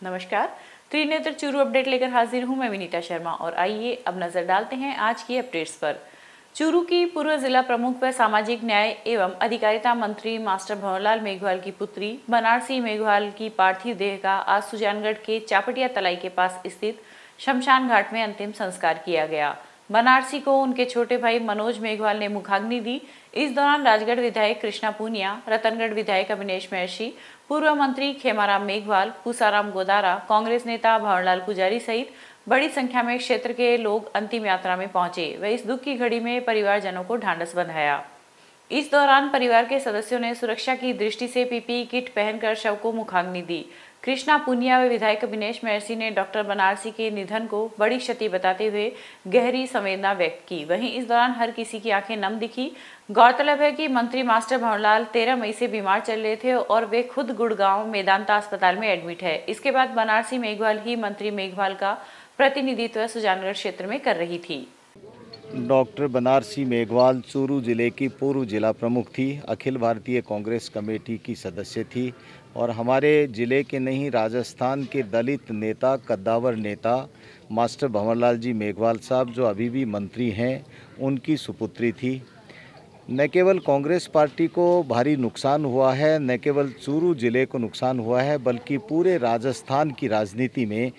नमस्कार, त्रिनेत्र चूरू अपडेट लेकर हाजिर हूं मैं विनीता शर्मा और आइए अब नजर डालते हैं आज की अपडेट्स पर। चूरू की पूर्व जिला प्रमुख व सामाजिक न्याय एवं अधिकारिता मंत्री मास्टर भंवरलाल मेघवाल की पुत्री बनारसी मेघवाल की पार्थिव देह का आज सुजानगढ़ के चापटिया तलाई के पास स्थित शमशान घाट में अंतिम संस्कार किया गया। बनारसी को उनके छोटे भाई मनोज मेघवाल ने मुखाग्नि दी। इस दौरान राजगढ़ विधायक कृष्णा पूनिया, रतनगढ़ विधायक अविनेश महर्षि, पूर्व मंत्री खेमाराम मेघवाल, पूसाराम गोदारा, कांग्रेस नेता भंवरलाल पुजारी सहित बड़ी संख्या में क्षेत्र के लोग अंतिम यात्रा में पहुंचे व इस दुख की घड़ी में परिवारजनों को ढांढस बंधाया। इस दौरान परिवार के सदस्यों ने सुरक्षा की दृष्टि से पीपीई किट पहनकर शव को मुखाग्नि दी। कृष्णा पूनिया व विधायक अविनेश महर्षि ने डॉक्टर बनारसी के निधन को बड़ी क्षति बताते हुए गहरी संवेदना व्यक्त की। वहीं इस दौरान हर किसी की आंखें नम दिखी। गौरतलब है कि मंत्री मास्टर भंवरलाल 13 मई से बीमार चल रहे थे और वे खुद गुड़गांव मेदांता अस्पताल में एडमिट है। इसके बाद बनारसी मेघवाल ही मंत्री मेघवाल का प्रतिनिधित्व सुजानगढ़ क्षेत्र में कर रही थी। डॉक्टर बनारसी मेघवाल चूरू जिले की पूर्व जिला प्रमुख थी, अखिल भारतीय कांग्रेस कमेटी की सदस्य थी और हमारे जिले के नहीं राजस्थान के दलित नेता, कद्दावर नेता मास्टर भंवरलाल जी मेघवाल साहब जो अभी भी मंत्री हैं, उनकी सुपुत्री थी। न केवल कांग्रेस पार्टी को भारी नुकसान हुआ है, न केवल चूरू जिले को नुकसान हुआ है, बल्कि पूरे राजस्थान की राजनीति में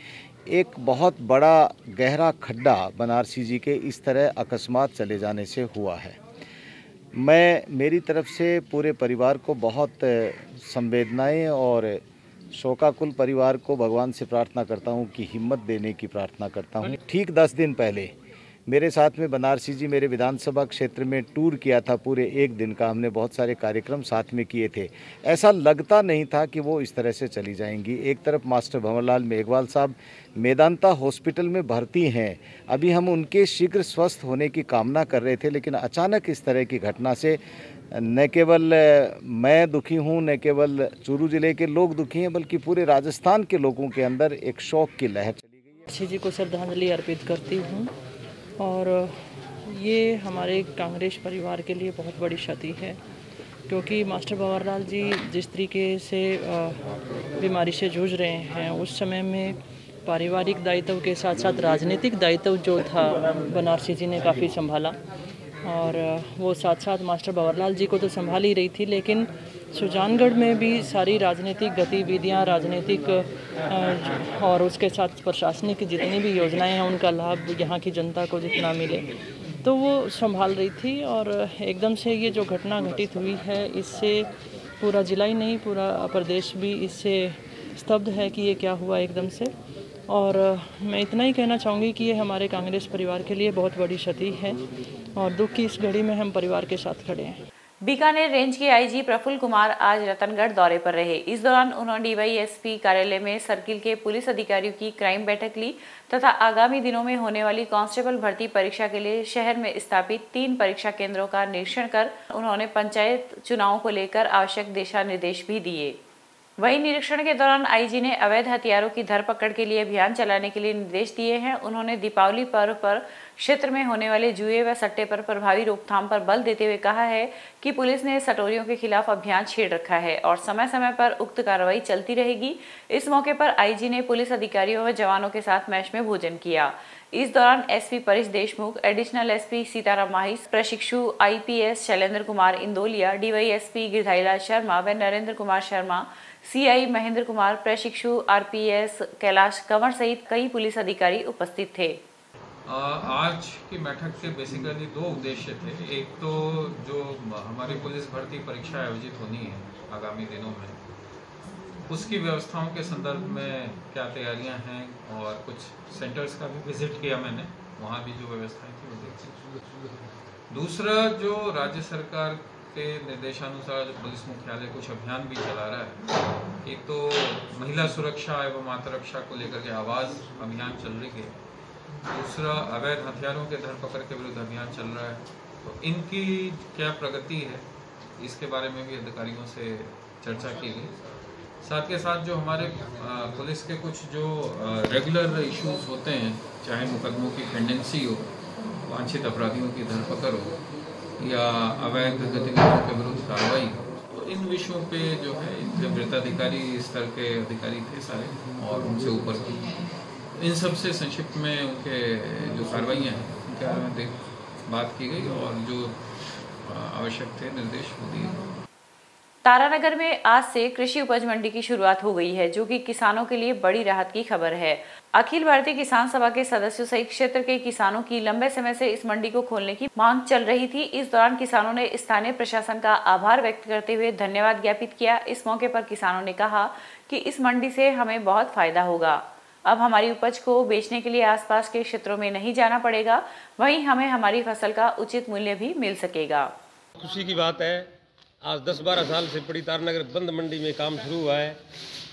एक बहुत बड़ा गहरा खड्डा बनारसी जी के इस तरह अकस्मात चले जाने से हुआ है। मेरी तरफ से पूरे परिवार को बहुत संवेदनाएं और शोकाकुल परिवार को भगवान से प्रार्थना करता हूं कि हिम्मत देने की प्रार्थना करता हूं। ठीक 10 दिन पहले मेरे साथ में बनारसी जी मेरे विधानसभा क्षेत्र में टूर किया था, पूरे एक दिन का हमने बहुत सारे कार्यक्रम साथ में किए थे। ऐसा लगता नहीं था कि वो इस तरह से चली जाएंगी। एक तरफ मास्टर भंवरलाल मेघवाल साहब मेदांता हॉस्पिटल में भर्ती हैं, अभी हम उनके शीघ्र स्वस्थ होने की कामना कर रहे थे, लेकिन अचानक इस तरह की घटना से न केवल मैं दुखी हूँ, न केवल चूरू जिले के लोग दुखी हैं, बल्कि पूरे राजस्थान के लोगों के अंदर एक शोक की लहर चली गई है। श्री जी को श्रद्धांजलि अर्पित करती हूँ और ये हमारे कांग्रेस परिवार के लिए बहुत बड़ी क्षति है, क्योंकि मास्टर भंवरलाल जी जिस तरीके से बीमारी से जूझ रहे हैं, उस समय में पारिवारिक दायित्व के साथ साथ राजनीतिक दायित्व जो था बनारसी जी ने काफ़ी संभाला और वो साथ साथ मास्टर भंवरलाल जी को तो संभाल ही रही थी, लेकिन सुजानगढ़ में भी सारी राजनीतिक गतिविधियां, राजनीतिक और उसके साथ प्रशासनिक जितनी भी योजनाएं हैं उनका लाभ यहाँ की जनता को जितना मिले तो वो संभाल रही थी। और एकदम से ये जो घटना घटित हुई है, इससे पूरा जिला ही नहीं पूरा प्रदेश भी इससे स्तब्ध है कि ये क्या हुआ एकदम से। और मैं इतना ही कहना चाहूँगी कि ये हमारे कांग्रेस परिवार के लिए बहुत बड़ी क्षति है और दुख की इस घड़ी में हम परिवार के साथ खड़े हैं। बीकानेर रेंज के आईजी प्रफुल्ल कुमार आज रतनगढ़ दौरे पर रहे। इस दौरान उन्होंने डीवाईएसपी कार्यालय में सर्किल के पुलिस अधिकारियों की क्राइम बैठक ली तथा आगामी दिनों में होने वाली कांस्टेबल भर्ती परीक्षा के लिए शहर में स्थापित 3 परीक्षा केंद्रों का निरीक्षण कर उन्होंने पंचायत चुनावों को लेकर आवश्यक दिशा निर्देश भी दिए। वहीं निरीक्षण के दौरान आईजी ने अवैध हथियारों की धरपकड़ के लिए अभियान चलाने के लिए निर्देश दिए हैं। उन्होंने दीपावली पर्व पर क्षेत्र में होने वाले जुए व सट्टे पर प्रभावी रोकथाम पर बल देते हुए कहा है कि पुलिस ने सटोरियों के खिलाफ अभियान छेड़ रखा है और समय समय पर उक्त कार्रवाई चलती रहेगी। इस मौके पर आईजी ने पुलिस अधिकारियों व जवानों के साथ मैच में भोजन किया। इस दौरान SP Paresh Deshmukh, additional SP Sitaram Mahi, प्रशिक्षु आईपीएस शैलेंद्र कुमार इंदौलिया, डीवाईएसपी गिरधारीलाल शर्मा व नरेंद्र कुमार शर्मा, सीआई महेंद्र कुमार, प्रशिक्षु आरपीएस कैलाश कंवर सहित कई पुलिस अधिकारी उपस्थित थे। आज की बैठक के बेसिकली 2 उद्देश्य थे। एक तो जो हमारी पुलिस भर्ती परीक्षा आयोजित होनी है आगामी दिनों में, उसकी व्यवस्थाओं के संदर्भ में क्या तैयारियां हैं और कुछ सेंटर्स का भी विजिट किया मैंने, वहाँ भी जो व्यवस्थाएं थी वो देखी। दूसरा, जो राज्य सरकार के निर्देशानुसार जो पुलिस मुख्यालय कुछ अभियान भी चला रहा है, एक तो महिला सुरक्षा एवं आत्मरक्षा को लेकर के आवाज़ अभियान चल रही है, दूसरा अवैध हथियारों के धरपकड़ के विरुद्ध अभियान चल रहा है। तो इनकी क्या प्रगति है, इसके बारे में भी अधिकारियों से चर्चा की गई। साथ के साथ जो हमारे पुलिस के कुछ जो रेगुलर इश्यूज होते हैं, चाहे मुकदमों की पेंडेंसी हो, वांछित अपराधियों की धरपकड़ हो या अवैध गतिविधियों के विरुद्ध कार्रवाई हो, तो इन उन विषयों पे जो है इनके वृत्ताधिकारी स्तर के अधिकारी थे सारे और उनसे ऊपर भी, इन सब से संक्षिप्त में उनके जो कार्रवाइयाँ हैं उनके बारे में बात की गई और जो आवश्यक थे निर्देश वो दिए। तारानगर में आज से कृषि उपज मंडी की शुरुआत हो गई है, जो कि किसानों के लिए बड़ी राहत की खबर है। अखिल भारतीय किसान सभा के सदस्यों सहित क्षेत्र के किसानों की लंबे समय से इस मंडी को खोलने की मांग चल रही थी। इस दौरान किसानों ने स्थानीय प्रशासन का आभार व्यक्त करते हुए धन्यवाद ज्ञापित किया। इस मौके पर किसानों ने कहा कि इस मंडी से हमें बहुत फायदा होगा। अब हमारी उपज को बेचने के लिए आसपास के क्षेत्रों में नहीं जाना पड़ेगा, वहीं हमें हमारी फसल का उचित मूल्य भी मिल सकेगा। खुशी की बात है, आज 10-12 साल से पड़ी तारानगर बंद मंडी में काम शुरू हुआ है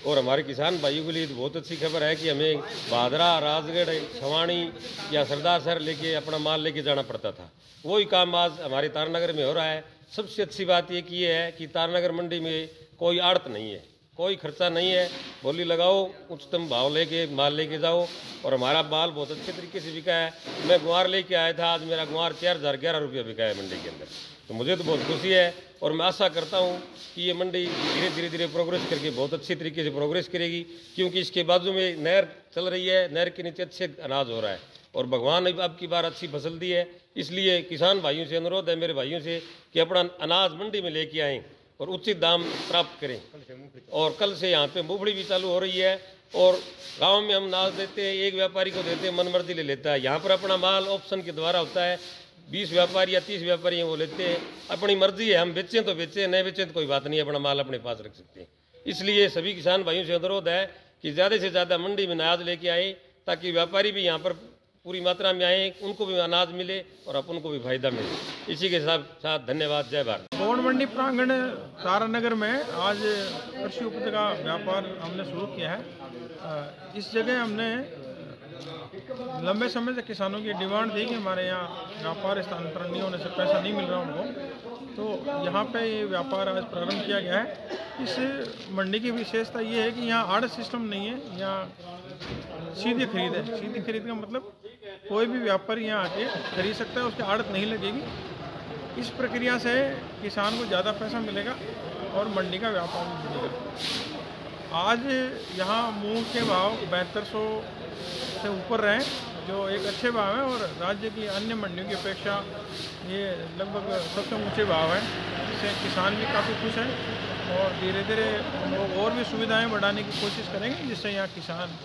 और हमारे किसान भाइयों के लिए तो बहुत अच्छी खबर है कि हमें भादरा, राजगढ़, छवानी या सरदार शहर लेके अपना माल लेके जाना पड़ता था। वही काम आज हमारे तारानगर में हो रहा है। सबसे अच्छी बात ये है कि तारानगर मंडी में कोई आड़त नहीं है, कोई खर्चा नहीं है। बोली लगाओ, उच्चतम भाव लेके माल लेके जाओ और हमारा माल बहुत अच्छे तरीके से बिका है। मैं गुआर लेके आया था, आज मेरा गुआर 4011 रुपया बिका है मंडी के अंदर। तो मुझे तो बहुत खुशी है और मैं आशा करता हूँ कि ये मंडी धीरे धीरे प्रोग्रेस करके बहुत अच्छी तरीके से प्रोग्रेस करेगी, क्योंकि इसके बाजू में नहर चल रही है, नहर के नीचे अच्छे अनाज हो रहा है और भगवान ने अब की बार अच्छी फसल दी है। इसलिए किसान भाइयों से अनुरोध है, मेरे भाइयों से, कि अपना अनाज मंडी में लेके आएँ और उचित दाम प्राप्त करें। और कल से यहाँ पे मूंगफली भी चालू हो रही है और गांव में हम अनाज देते हैं, एक व्यापारी को देते हैं, मनमर्जी ले लेता है। यहाँ पर अपना माल ऑप्शन के द्वारा होता है, 20 व्यापारी या 30 व्यापारी हैं वो लेते हैं, अपनी मर्जी है। हम बेचें तो बेचें, नहीं बेचें तो कोई बात नहीं, अपना माल अपने पास रख सकते हैं। इसलिए सभी किसान भाइयों से अनुरोध है कि ज़्यादा से ज़्यादा मंडी में अनाज लेके आए, ताकि व्यापारी भी यहाँ पर पूरी मात्रा में आए, उनको भी अनाज मिले और अपन को भी फायदा मिले। इसी के साथ धन्यवाद। जय भारत। गौड़ मंडी प्रांगण तारानगर में आज कृषि उपज का व्यापार हमने शुरू किया है। इस जगह हमने लंबे समय से किसानों की डिमांड थी कि हमारे यहाँ व्यापार स्थानांतरण नहीं होने से पैसा नहीं मिल रहा उनको, तो यहाँ पे ये व्यापार आज प्रारंभ किया गया है। इस मंडी की विशेषता ये है कि यहाँ आड़त सिस्टम नहीं है, यहाँ सीधी खरीद है। सीधी खरीद का मतलब कोई भी व्यापारी यहाँ आके खरीद सकता है, उसकी आड़त नहीं लगेगी। इस प्रक्रिया से किसान को ज़्यादा पैसा मिलेगा और मंडी का व्यापार भी मिलेगा। आज यहाँ मूंग के भाव 7200 से ऊपर रहे, जो एक अच्छे भाव है और राज्य की अन्य मंडियों की अपेक्षा ये लगभग सबसे ऊंचे भाव हैं। इससे किसान भी काफ़ी खुश हैं और धीरे धीरे हम लोग और भी सुविधाएं बढ़ाने की कोशिश करेंगे, जिससे यहाँ किसान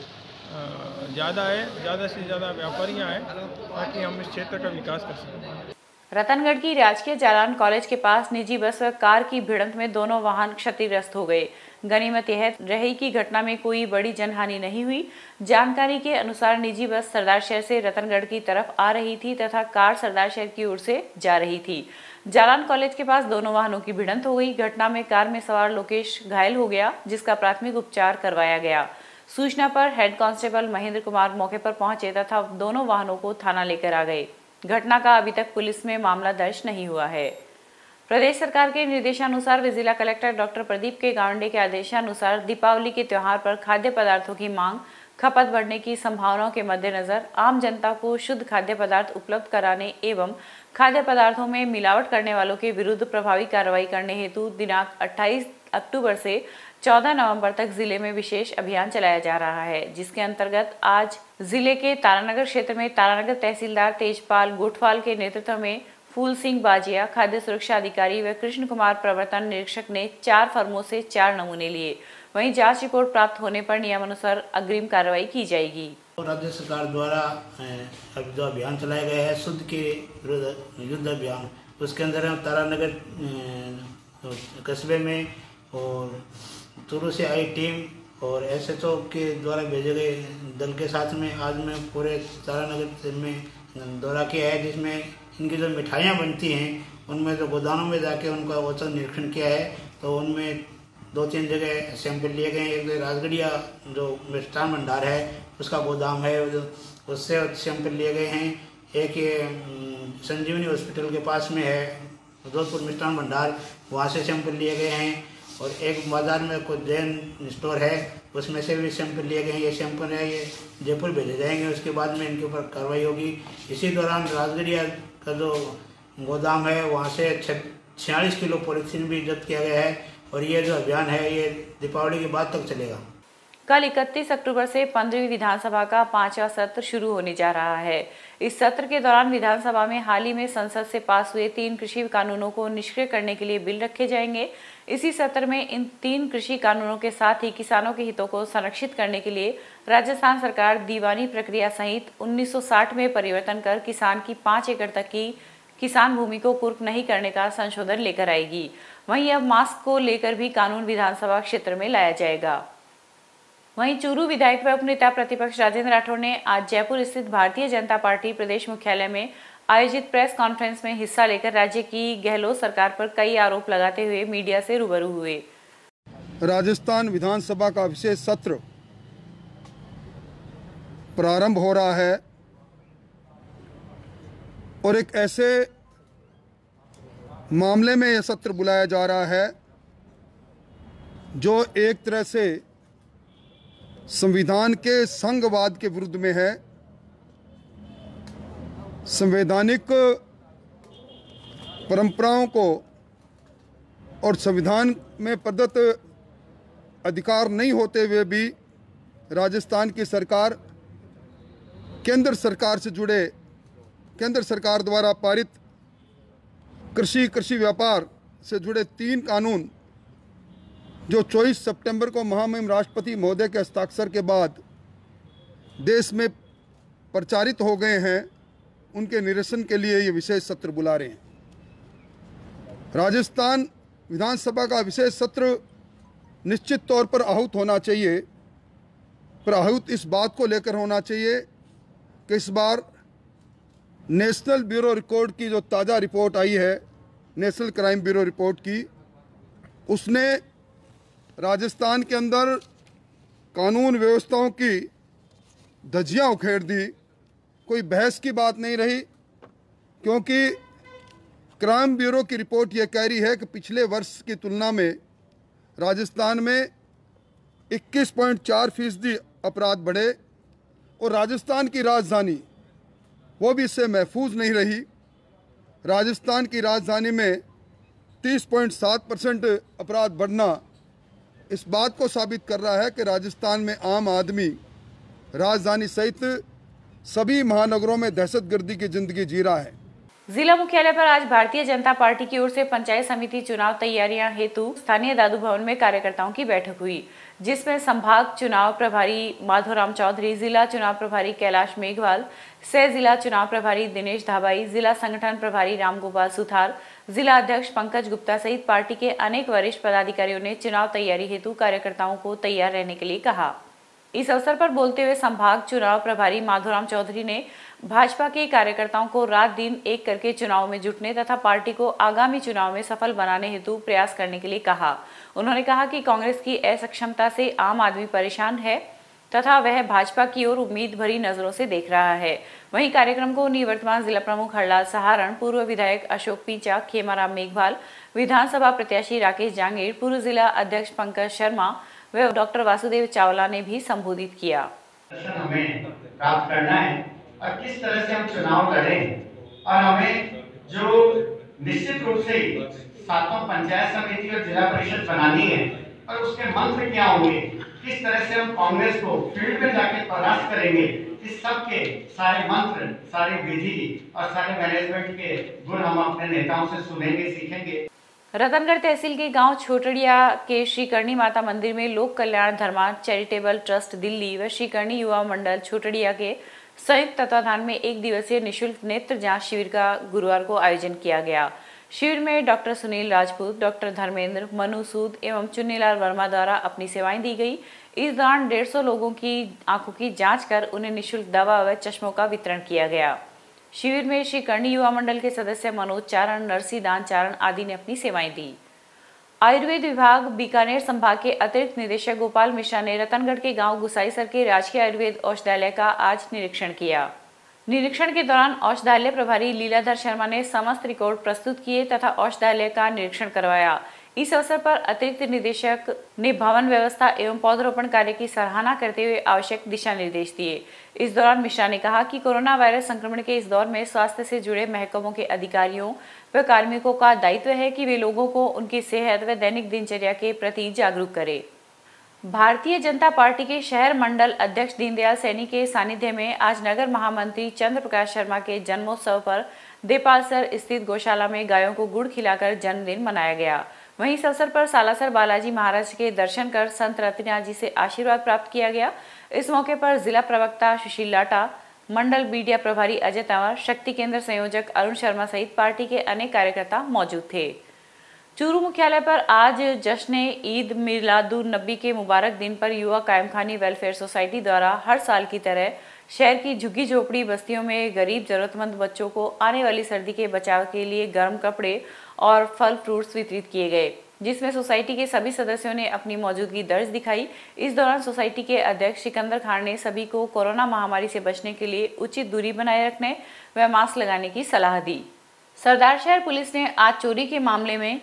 ज़्यादा आए, ज़्यादा से ज़्यादा व्यापारी आए, ताकि हम इस क्षेत्र का विकास कर सकें। रतनगढ़ की राजकीय जालान कॉलेज के पास निजी बस व कार की भिड़ंत में दोनों वाहन क्षतिग्रस्त हो गए। गनीमत यह रही कि घटना में कोई बड़ी जनहानि नहीं हुई। जानकारी के अनुसार निजी बस सरदार शहर से रतनगढ़ की तरफ आ रही थी तथा कार सरदार शहर की ओर से जा रही थी। जालान कॉलेज के पास दोनों वाहनों की भिड़ंत हो गई। घटना में कार में सवार लोकेश घायल हो गया, जिसका प्राथमिक उपचार करवाया गया। सूचना पर हेड कांस्टेबल महेंद्र कुमार मौके पर पहुंचे तथा दोनों वाहनों को थाना लेकर आ गए। घटना का अभी तक पुलिस में मामला दर्ज नहीं हुआ है। प्रदेश सरकार के निर्देशानुसार व जिला कलेक्टर डॉक्टर प्रदीप के गावंडे के आदेशानुसार दीपावली के त्योहार पर खाद्य पदार्थों की मांग खपत बढ़ने की संभावनाओं के मद्देनजर आम जनता को शुद्ध खाद्य पदार्थ उपलब्ध कराने एवं खाद्य पदार्थों में मिलावट करने वालों के विरुद्ध प्रभावी कार्रवाई करने हेतु दिनांक 28 अक्टूबर से 14 नवंबर तक जिले में विशेष अभियान चलाया जा रहा है, जिसके अंतर्गत आज जिले के तारानगर क्षेत्र में तारानगर तहसीलदार तेजपाल गोठवाल के नेतृत्व में फूल सिंह बाजिया, खाद्य सुरक्षा अधिकारी व कृष्ण कुमार प्रवर्तन निरीक्षक ने 4 फर्मों से 4 नमूने लिए। वहीं जांच रिपोर्ट प्राप्त होने पर नियमानुसार अग्रिम कार्रवाई की जाएगी। राज्य सरकार द्वारा अब जो अभियान चलाया गया है शुद्ध के युद्ध अभियान, उसके अंदर हम तारानगर कस्बे में और चूरू से आई टीम और SHO के द्वारा भेजे गए दल के साथ में आज मैं पूरे तारानगर में दौरा किया है, जिसमें इनकी जो मिठाइयाँ बनती हैं उनमें जो गोदामों में जाके उनका औचक निरीक्षण किया है। तो उनमें 2-3 जगह सैंपल लिए गए। एक राजगढ़िया जो मिष्ठान भंडार है उसका गोदाम है, उससे सैंपल लिए गए हैं। एक ये संजीवनी हॉस्पिटल के पास में है जोधपुर मिष्ठान भंडार, वहाँ से सैंपल लिए गए हैं। और एक बाजार में कोई जैन स्टोर है उसमें से भी सैंपल लिए गए हैं। ये सैंपल है, ये जयपुर भेजे जाएंगे, उसके बाद में इनके ऊपर कार्रवाई होगी। इसी दौरान राजगढ़िया का जो गोदाम है वहाँ से 46 किलो पॉलीथीन भी जब्त किया गया है और ये जो अभियान है ये दीपावली के बाद तक चलेगा। कल 31 अक्टूबर से 15वीं विधानसभा का 5वां सत्र शुरू होने जा रहा है। इस सत्र के दौरान विधानसभा में हाल ही में संसद से पास हुए 3 कृषि कानूनों को निष्क्रिय करने के लिए बिल रखे जाएंगे। इसी सत्र में इन 3 कृषि कानूनों के साथ ही किसानों के हितों को संरक्षित करने के लिए राजस्थान सरकार दीवानी प्रक्रिया सहित 1960 में परिवर्तन कर किसान की 5 एकड़ तक की किसान भूमि को कुर्क नहीं करने का संशोधन लेकर आएगी। वहीं अब मास्क को लेकर भी कानून विधानसभा क्षेत्र में लाया जाएगा। वहीं चूरू विधायक व उपनेता प्रतिपक्ष राजेंद्र राठौड़ ने आज जयपुर स्थित भारतीय जनता पार्टी प्रदेश मुख्यालय में आयोजित प्रेस कॉन्फ्रेंस में हिस्सा लेकर राज्य की गहलोत सरकार पर कई आरोप लगाते हुए मीडिया से रूबरू हुए। राजस्थान विधानसभा का विशेष सत्र प्रारंभ हो रहा है और एक ऐसे मामले में यह सत्र बुलाया जा रहा है जो एक तरह से संविधान के संघवाद के विरुद्ध में है। संवैधानिक परंपराओं को और संविधान में प्रदत्त अधिकार नहीं होते हुए भी राजस्थान की सरकार केंद्र सरकार से जुड़े केंद्र सरकार द्वारा पारित कृषि व्यापार से जुड़े 3 कानून जो 24 सितंबर को महामहिम राष्ट्रपति महोदय के हस्ताक्षर के बाद देश में प्रचारित हो गए हैं, उनके निरसन के लिए ये विशेष सत्र बुला रहे हैं। राजस्थान विधानसभा का विशेष सत्र निश्चित तौर पर आहूत होना चाहिए, पर आहूत इस बात को लेकर होना चाहिए कि इस बार नेशनल ब्यूरो रिकॉर्ड की जो ताज़ा रिपोर्ट आई है, नेशनल क्राइम ब्यूरो रिपोर्ट की, उसने राजस्थान के अंदर कानून व्यवस्थाओं की धज्जियां उखेड़ दी। कोई बहस की बात नहीं रही, क्योंकि क्राइम ब्यूरो की रिपोर्ट ये कह रही है कि पिछले वर्ष की तुलना में राजस्थान में 21.4% अपराध बढ़े और राजस्थान की राजधानी वो भी इससे महफूज नहीं रही। राजस्थान की राजधानी में 30.7% अपराध बढ़ना इस बात को साबित कर रहा है कि राजस्थान में आम आदमी राजधानी सहित सभी महानगरों में दहशतगर्दी की जिंदगी जी रहा है। जिला मुख्यालय पर आज भारतीय जनता पार्टी की ओर से पंचायत समिति चुनाव तैयारियां हेतु स्थानीय दादू भवन में कार्यकर्ताओं की बैठक हुई, जिसमें संभाग चुनाव प्रभारी माधोराम चौधरी, जिला चुनाव प्रभारी कैलाश मेघवाल, सह जिला चुनाव प्रभारी दिनेश धाबाई, जिला संगठन प्रभारी रामगोपाल सुथार, जिला अध्यक्ष पंकज गुप्ता सहित पार्टी के अनेक वरिष्ठ पदाधिकारियों ने चुनाव तैयारी हेतु कार्यकर्ताओं को तैयार रहने के लिए कहा। इस अवसर पर बोलते हुए संभाग चुनाव प्रभारी माधोराम चौधरी ने भाजपा के कार्यकर्ताओं को रात दिन एक करके चुनाव में जुटने तथा पार्टी को आगामी चुनाव में सफल बनाने हेतु प्रयास करने के लिए कहा। उन्होंने कहा कि कांग्रेस की असक्षमता से आम आदमी परेशान है तथा वह भाजपा की ओर उम्मीद भरी नजरों से देख रहा है। वहीं कार्यक्रम को निवर्तमान जिला प्रमुख हरलाल सहारण, पूर्व विधायक अशोक पीचा, खेमाराम मेघवाल, विधानसभा प्रत्याशी राकेश जांगीर, पूर्व जिला अध्यक्ष पंकज शर्मा व डॉक्टर वासुदेव चावला ने भी संबोधित किया। हमें प्राप्त करना है और किस तरह से हम चुनाव लड़ें और हमें जो निश्चित रूप से 7 पंचायत समिति और जिला परिषद बनानी है और उसके मंत्र क्या होंगे, किस तरह से हम कांग्रेस को फील्ड में जाके परास्त करेंगे, इस सब के सारे मंत्र, सारे विधि और सारे मैनेजमेंट के गुण हम अपने नेताओं से सुनेंगे, सीखेंगे। रतनगढ़ तहसील के गांव छोटड़िया के श्री करणी माता मंदिर में लोक कल्याण धर्मार्थ चैरिटेबल ट्रस्ट दिल्ली व श्री करणी युवा मंडल छोटड़िया के संयुक्त तत्वाधान में 1 दिवसीय निःशुल्क नेत्र जांच शिविर का गुरुवार को आयोजन किया गया। शिविर में डॉक्टर सुनील राजपूत, डॉक्टर धर्मेंद्र, मनु सूद एवं चुन्नीलाल वर्मा द्वारा अपनी सेवाएं दी गई। इस दौरान 150 लोगों की आंखों की जांच कर उन्हें निःशुल्क दवा व चश्मों का वितरण किया गया। शिविर में श्री करणी युवा मंडल के सदस्य मनोज चारण, नरसी दान चारण आदि ने अपनी सेवाएं दी। आयुर्वेद विभाग बीकानेर संभाग के अतिरिक्त निदेशक गोपाल मिश्रा ने रतनगढ़ के गांव गुसाईसर के राजकीय आयुर्वेद औषधालय का आज निरीक्षण किया। निरीक्षण के दौरान औषधालय प्रभारी लीलाधर शर्मा ने समस्त रिकॉर्ड प्रस्तुत किए तथा औषधालय का निरीक्षण करवाया। इस अवसर पर अतिरिक्त निदेशक ने भवन व्यवस्था एवं पौधरोपण कार्य की सराहना करते हुए आवश्यक दिशा निर्देश दिए। इस दौरान मिश्रा ने कहा कि कोरोना वायरस संक्रमण के इस दौर में स्वास्थ्य से जुड़े महकमों के अधिकारियों व कार्मिकों का दायित्व है कि वे लोगों को उनकी सेहत व दैनिक दिनचर्या के प्रति जागरूक करें। भारतीय जनता पार्टी के शहर मंडल अध्यक्ष दीनदयाल सैनी के सानिध्य में आज नगर महामंत्री चंद्र प्रकाश शर्मा के जन्मोत्सव पर देपालसर स्थित गौशाला में गायों को गुड़ खिलाकर जन्मदिन मनाया गया। वहीं इस अवसर पर सालासर बालाजी महाराज के दर्शन कर संत रत्नाथ जी से आशीर्वाद प्राप्त किया गया। इस मौके पर जिला प्रवक्ता सुशील लाटा, मंडल मीडिया प्रभारी अजय तंवर, शक्ति केंद्र संयोजक अरुण शर्मा सहित पार्टी के अनेक कार्यकर्ता मौजूद थे। चूरू मुख्यालय पर आज जश्न ईद मिलादुन्नबी के मुबारक दिन पर युवा कायमखानी वेलफेयर सोसाइटी द्वारा हर साल की तरह शहर की झुग्गी झोपड़ी बस्तियों में गरीब जरूरतमंद बच्चों को आने वाली सर्दी के बचाव के लिए गर्म कपड़े और फल फ्रूट्स वितरित किए गए, जिसमें सोसाइटी के सभी सदस्यों ने अपनी मौजूदगी दर्ज दिखाई। इस दौरान सोसाइटी के अध्यक्ष सिकंदर खान ने सभी को कोरोना महामारी से बचने के लिए उचित दूरी बनाए रखने व मास्क लगाने की सलाह दी। सरदार शहर पुलिस ने आज चोरी के मामले में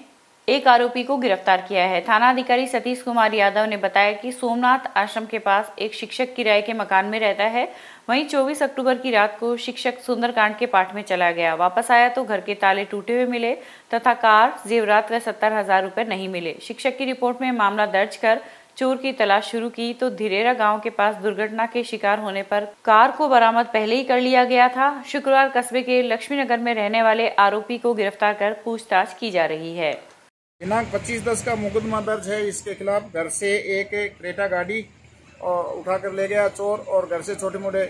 एक आरोपी को गिरफ्तार किया है। थाना अधिकारी सतीश कुमार यादव ने बताया कि सोमनाथ आश्रम के पास एक शिक्षक किराए के मकान में रहता है। वहीं 24 अक्टूबर की रात को शिक्षक सुंदरकांड के पाठ में चला गया। वापस आया तो घर के ताले टूटे हुए मिले तथा कार, जेवरात व 70,000 रुपए नहीं मिले। शिक्षक की रिपोर्ट में मामला दर्ज कर चोर की तलाश शुरू की तो धीरेरा गांव के पास दुर्घटना के शिकार होने पर कार को बरामद पहले ही कर लिया गया था। शुक्रवार कस्बे के लक्ष्मीनगर में रहने वाले आरोपी को गिरफ्तार कर पूछताछ की जा रही है। दिनांक 25/10 का मुकदमा दर्ज है इसके खिलाफ। घर से एक क्रेटा गाड़ी उठा कर ले गया चोर और घर से छोटे मोटे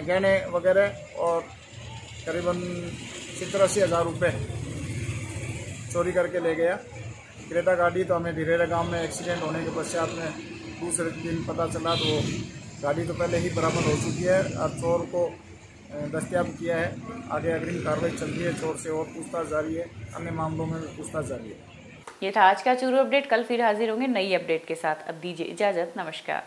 गहने वगैरह और करीबन 70-80,000 रुपये चोरी करके ले गया। क्रेटा गाड़ी तो हमें धीरेरा गांव में एक्सीडेंट होने के पश्चात में दूसरे दिन पता चला तो गाड़ी तो पहले ही बरामद हो चुकी है और चोर को दस्तयाब किया है। आगे अग्रिम कार्रवाई चल रही है। चोर से और पूछताछ जारी है, अन्य मामलों में भी पूछताछ जारी है। ये था आज का चूरू अपडेट। कल फिर हाजिर होंगे नई अपडेट के साथ। अब दीजिए इजाजत। नमस्कार।